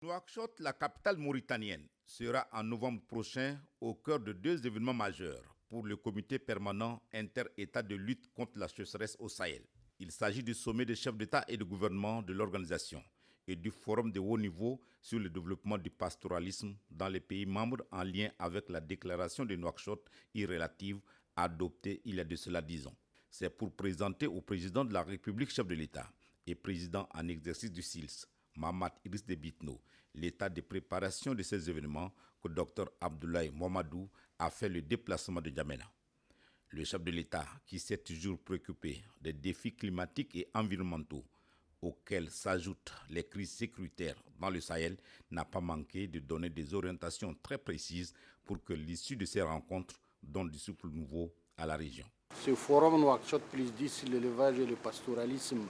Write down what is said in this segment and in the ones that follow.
Nouakchott, la capitale mauritanienne, sera en novembre prochain au cœur de deux événements majeurs pour le comité permanent inter-État de lutte contre la sécheresse au Sahel. Il s'agit du sommet des chefs d'État et de gouvernement de l'organisation et du forum de haut niveau sur le développement du pastoralisme dans les pays membres en lien avec la déclaration de Nouakchott relative adoptée il y a de cela 10 ans. C'est pour présenter au président de la République, chef de l'État et président en exercice du SILS, Mahamat Idriss Déby Itno, l'état de préparation de ces événements que Dr Abdoulaye Mamadou a fait le déplacement de N'Djamena. Le chef de l'État, qui s'est toujours préoccupé des défis climatiques et environnementaux auxquels s'ajoutent les crises sécuritaires dans le Sahel, n'a pas manqué de donner des orientations très précises pour que l'issue de ces rencontres donne du souffle nouveau à la région. Ce forum Nouakchott plus 10 sur l'élevage et le pastoralisme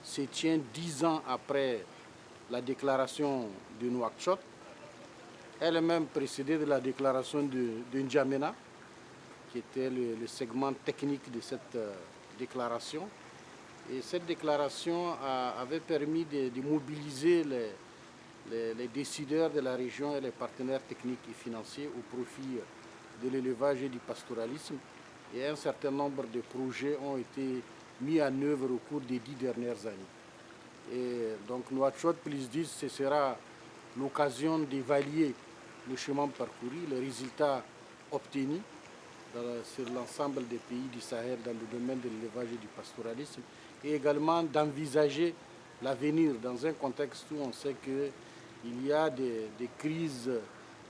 se tient 10 ans après la déclaration de Nouakchott, elle-même précédée de la déclaration de N'Djamena, qui était le segment technique de cette déclaration. Et cette déclaration avait permis de mobiliser les décideurs de la région et les partenaires techniques et financiers au profit de l'élevage et du pastoralisme. Et un certain nombre de projets ont été mis en œuvre au cours des 10 dernières années. Et donc Nouakchott plus 10, ce sera l'occasion d'évaluer le chemin parcouru, les résultats obtenus sur l'ensemble des pays du Sahel dans le domaine de l'élevage et du pastoralisme, et également d'envisager l'avenir dans un contexte où on sait qu'il y a des crises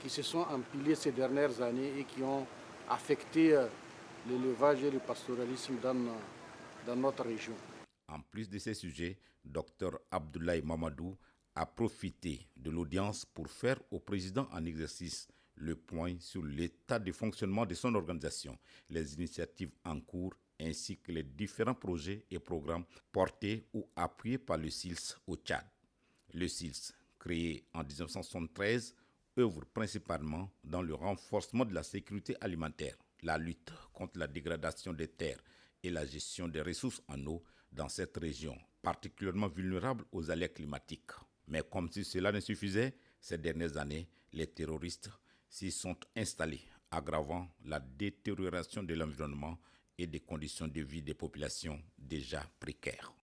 qui se sont empilées ces dernières années et qui ont affecté l'élevage et le pastoralisme dans notre région. En plus de ces sujets, Dr Abdoulaye Mamadou a profité de l'audience pour faire au président en exercice le point sur l'état de fonctionnement de son organisation, les initiatives en cours ainsi que les différents projets et programmes portés ou appuyés par le SILS au Tchad. Le SILS, créé en 1973, œuvre principalement dans le renforcement de la sécurité alimentaire, la lutte contre la dégradation des terres et la gestion des ressources en eau dans cette région, particulièrement vulnérable aux aléas climatiques. Mais comme si cela ne suffisait, ces dernières années, les terroristes s'y sont installés, aggravant la détérioration de l'environnement et des conditions de vie des populations déjà précaires.